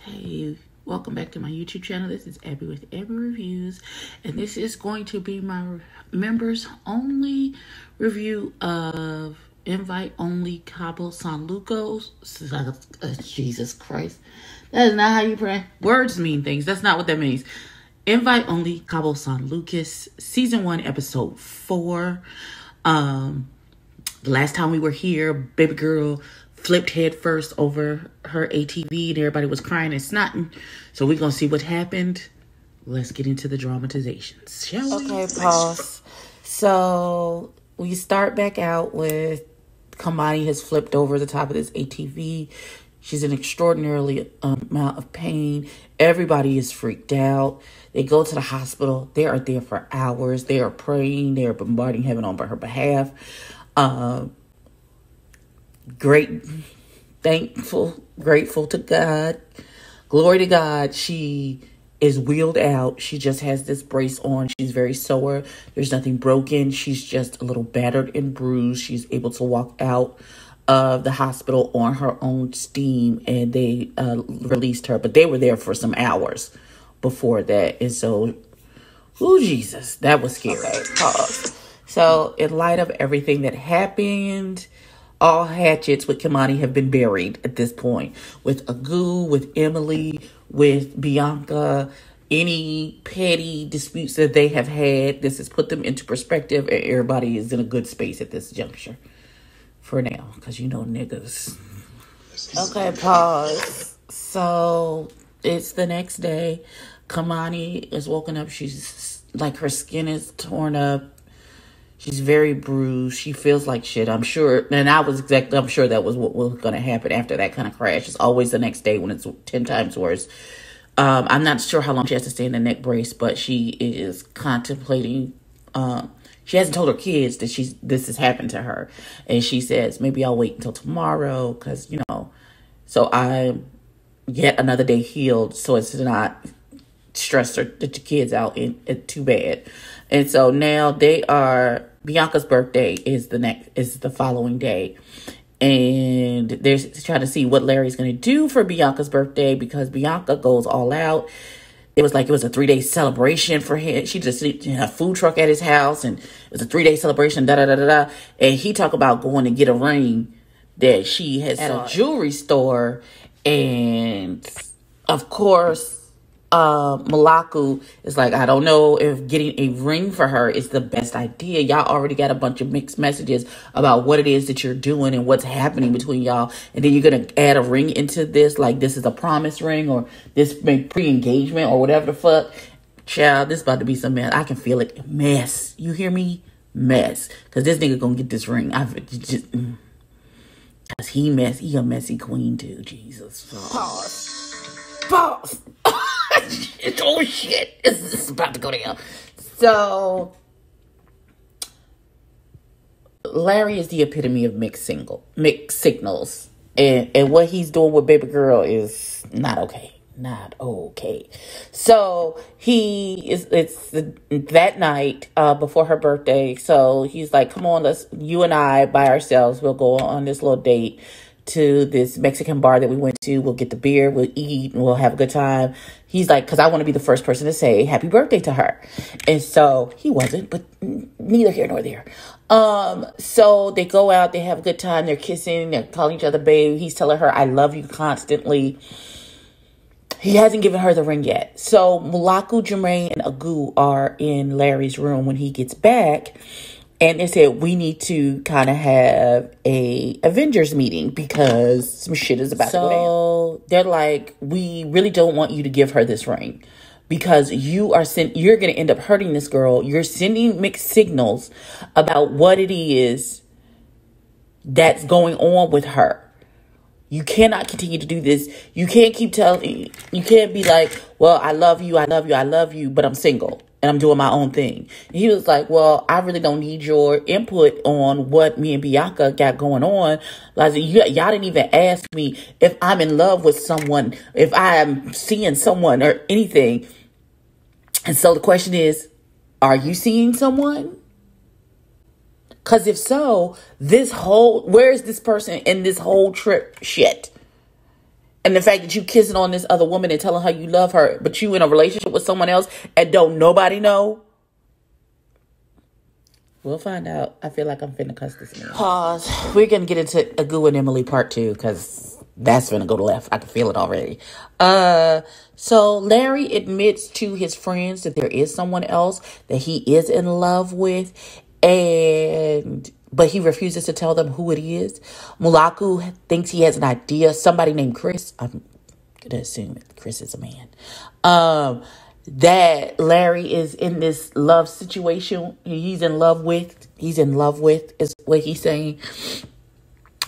Hey, welcome back to my YouTube channel. This is Abby with Abby Reviews, and this is going to be my members only review of invite only Cabo San Lucas. Jesus Christ, that is not how you pronounce words. Mean things. That's not what that means. Invite only Cabo San Lucas, season 1, episode 4. The last time we were here, baby girl flipped head first over her ATV and everybody was crying and snotting. So we're going to see what happened. Let's get into the dramatizations, shall we? Okay, pause. So we start back out with Kamani has flipped over the top of this ATV. She's in extraordinarily amount of pain. Everybody is freaked out. They go to the hospital. They are there for hours. They are praying. They are bombarding heaven on her behalf. Grateful to God. Glory to God. She is wheeled out. She just has this brace on. She's very sore. There's nothing broken. She's just a little battered and bruised. She's able to walk out of the hospital on her own steam, and they released her. But they were there for some hours before that. And so, oh, Jesus, that was scary. Okay, pause. So in light of everything that happened, all hatchets with Kamani have been buried at this point. With Agu, with Emily, with Bianca, any petty disputes that they have had, this has put them into perspective, and everybody is in a good space at this juncture. For now, because you know niggas. Okay, pause. So it's the next day. Kamani is woken up. She's like, her skin is torn up. She's very bruised. She feels like shit. I'm sure. And I'm sure that was what was going to happen after that kind of crash. It's always the next day when it's 10 times worse. I'm not sure how long she has to stay in the neck brace, but she is contemplating. She hasn't told her kids that this has happened to her. And she says, maybe I'll wait until tomorrow because, so I get another day healed so as to not stress the kids out too bad. And so now Bianca's birthday is the following day. And they're trying to see what Larry's going to do for Bianca's birthday because Bianca goes all out. It was a 3-day celebration for him. She just had a food truck at his house, and it was a 3-day celebration, da-da-da-da-da. And he talked about going to get a ring that she has at a jewelry store. And, of course, Malaku is like, I don't know if getting a ring for her is the best idea. Y'all already got a bunch of mixed messages about what it is that you're doing and what's happening between y'all. And then you're going to add a ring into this, like this is a promise ring or this pre-engagement or whatever the fuck. Child, this about to be some mess. I can feel it. Mess. You hear me? Mess. Because this nigga going to get this ring. Because he a messy queen too. Jesus. Pause. Oh shit, this is about to go down. So Larry is the epitome of mixed signals, and what he's doing with baby girl is not okay. So it's that night before her birthday. So he's like, come on, you and I by ourselves, we'll go on this little date to this Mexican bar that we went to. We'll get the beer, we'll eat, and we'll have a good time. He's like, because I want to be the first person to say happy birthday to her. And so he wasn't, but neither here nor there. So they go out, they have a good time, they're kissing, they're calling each other babe. He's telling her, I love you constantly. He hasn't given her the ring yet. So Malaku, Jermaine, and Agu are in Larry's room when he gets back. And they said, we need to kind of have a Avengers meeting because some shit is about to go down. So they're like, we really don't want you to give her this ring because you're going to end up hurting this girl. You're sending mixed signals about what it is that's going on with her. You cannot continue to do this. You can't keep telling, you can't be like, well, I love you, but I'm single. And I'm doing my own thing. And he was like, well, I really don't need your input on what me and Bianca got going on. Like, y'all didn't even ask me if I'm in love with someone, if I'm seeing someone or anything. And so the question is, are you seeing someone? Because if so, where is this person in this whole trip shit? And the fact that you kissing on this other woman and telling her you love her, but you in a relationship with someone else and don't nobody know. We'll find out. I feel like I'm finna cuss this man. Pause. We're gonna get into Agu and Emily part 2 because that's finna go to left. I can feel it already. So Larry admits to his friends that there is someone else that he is in love with, but he refuses to tell them who it is. Mulaku thinks he has an idea. Somebody named Chris. I'm gonna assume that Chris is a man. That Larry is in this love situation. He's in love with is what he's saying.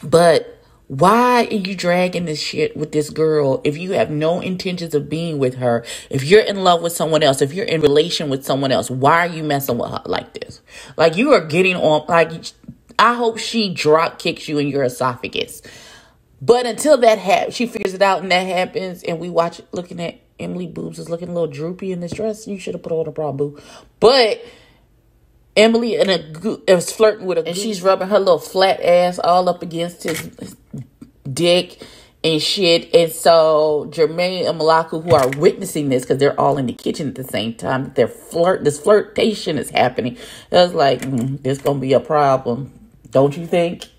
But why are you dragging this shit with this girl if you have no intentions of being with her? If you're in love with someone else, if you're in relation with someone else, why are you messing with her like this? Like, you are getting on, like, I hope she drop kicks you in your esophagus. But until that she figures it out and that happens, and we watch looking at Emily boobs is looking a little droopy in this dress. You should have put on a bra, boo. But Emily is flirting with and she's rubbing her little flat ass all up against his dick and shit. And so Jermaine and Mulaku, who are witnessing this because they're all in the kitchen at the same time, this flirtation is happening. I was like, this gonna be a problem, don't you think?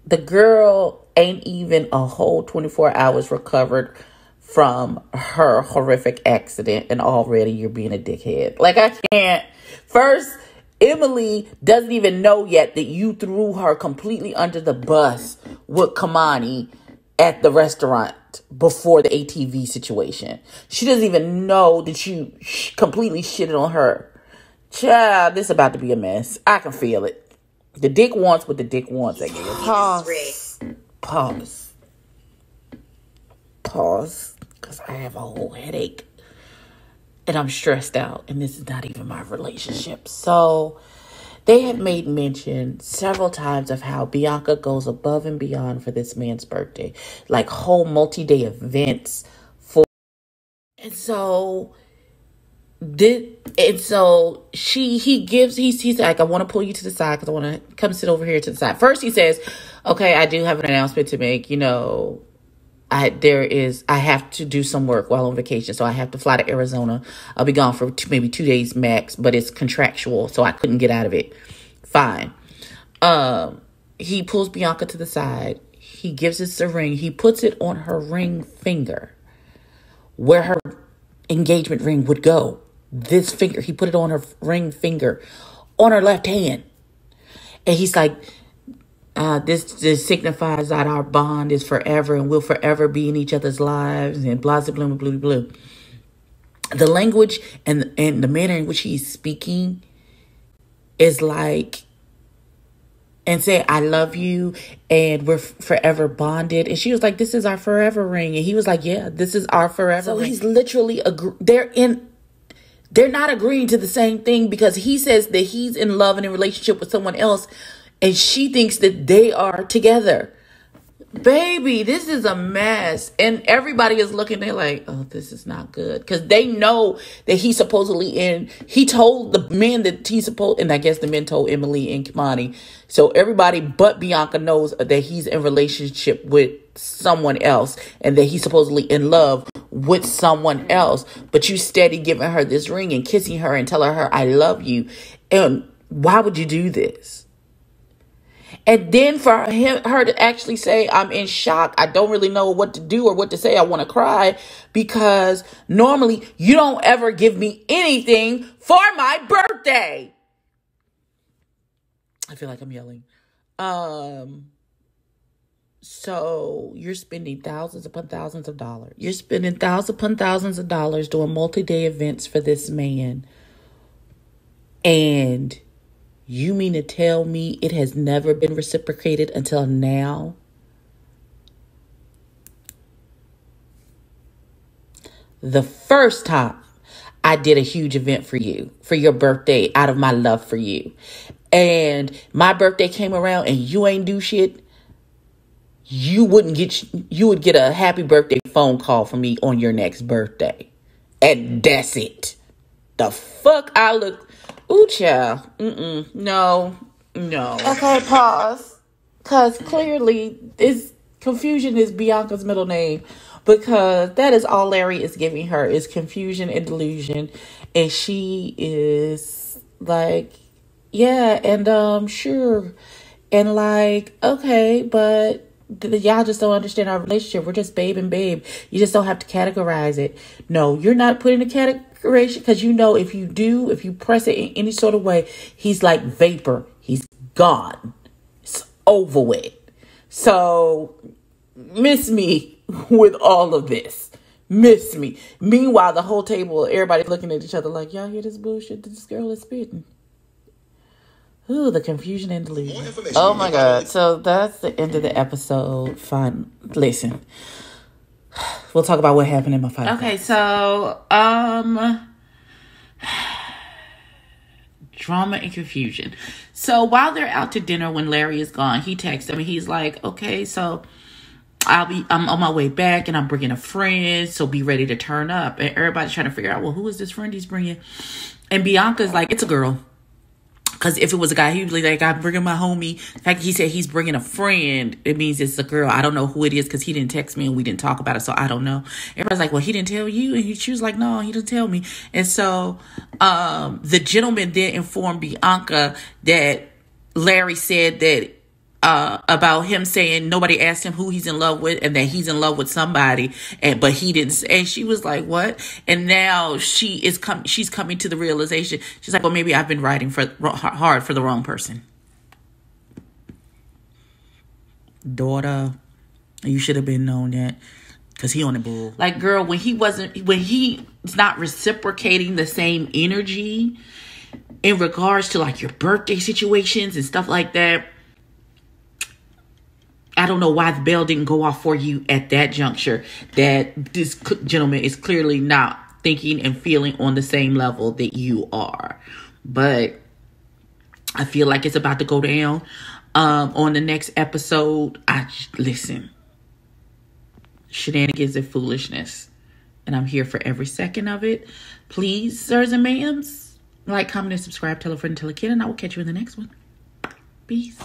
The girl ain't even a whole 24 hours recovered from her horrific accident, and already you're being a dickhead. Like, I can't. First, Emily doesn't even know yet that you threw her completely under the bus with Kamani at the restaurant before the ATV situation. She doesn't even know that you completely shitted on her. Child, this is about to be a mess. I can feel it. The dick wants what the dick wants, I guess. Pause. Because I have a whole headache. And I'm stressed out. And this is not even my relationship. So, they have made mention several times of how Bianca goes above and beyond for this man's birthday. Like, whole multi-day events for... And so... he's like, I want to pull you to the side because I want to come sit over here to the side. First he says, okay, I do have an announcement to make. You know, I have to do some work while on vacation, so I have to fly to Arizona. I'll be gone for maybe 2 days max, but it's contractual, so I couldn't get out of it. Fine. He pulls Bianca to the side. He gives us a ring. He puts it on her ring finger where her engagement ring would go. This finger, he put it on her ring finger on her left hand. And he's like, this signifies that our bond is forever and we'll forever be in each other's lives and blah, blah, blah, blah, blah. The language and the manner in which he's speaking is like, and say, I love you and we're forever bonded. And she was like, this is our forever ring. And he was like, yeah, this is our forever ring. So he's literally, they're not agreeing to the same thing because he says that he's in love and in a relationship with someone else. And she thinks that they are together. Baby, this is a mess. And everybody is looking, they're like, oh, this is not good. Because they know that he's supposedly he told the men that and I guess the men told Emily and Kimani. So everybody but Bianca knows that he's in relationship with someone else and that he's supposedly in love with someone else. But you steady giving her this ring and kissing her and telling her, I love you. And why would you do this? And then for her to actually say, I'm in shock. I don't really know what to do or what to say. I want to cry because normally you don't ever give me anything for my birthday. I feel like I'm yelling. So you're spending thousands upon thousands of dollars. You're spending thousands upon thousands of dollars doing multi-day events for this man. And you mean to tell me it has never been reciprocated until now? The first time I did a huge event for you, for your birthday, out of my love for you, and my birthday came around and you ain't do shit, you would get a happy birthday phone call from me on your next birthday. And that's it. The fuck I look... Ooh, child. No. Okay, pause. Because clearly this confusion is Bianca's middle name. Because that is all Larry is giving her is confusion and delusion. And she is like, yeah, and sure. And like, okay, but y'all just don't understand our relationship. We're just babe and babe. You just don't have to categorize it. No, you're not putting a categorization because you know if you do, if you press it in any sort of way, he's like vapor. He's gone. It's over with. So miss me with all of this. Miss me. Meanwhile, the whole table, everybody looking at each other like, y'all hear this bullshit that this girl is spitting? Ooh, the confusion and delusion. Oh my God. So that's the end of the episode. Fine. Listen. We'll talk about what happened in my fight. Okay, so drama and confusion. So while they're out to dinner when Larry is gone, he texts him and he's like, okay, so I'm on my way back and I'm bringing a friend, so be ready to turn up. And everybody's trying to figure out, well, who is this friend he's bringing? And Bianca's like, it's a girl. Because if it was a guy, he'd be like, I'm bringing my homie. In fact, he said he's bringing a friend. It means it's a girl. I don't know who it is because he didn't text me and we didn't talk about it. So I don't know. Everybody's like, well, he didn't tell you. And she was like, no, he didn't tell me. And so the gentleman then informed Bianca that Larry said that about him saying nobody asked him who he's in love with and that he's in love with somebody, but he didn't. And she was like, what? And now she's coming to the realization. She's like, well, maybe I've been writing hard for the wrong person. Daughter, you should have been known that because he on the bull. Like, girl, when he's not reciprocating the same energy in regards to like your birthday situations and stuff like that, I don't know why the bell didn't go off for you at that juncture, that this gentleman is clearly not thinking and feeling on the same level that you are. But I feel like it's about to go down on the next episode. Listen, shenanigans and foolishness. And I'm here for every second of it. Please, sirs and ma'ams, like, comment, and subscribe, tell a friend, tell a kid, and I will catch you in the next one. Peace.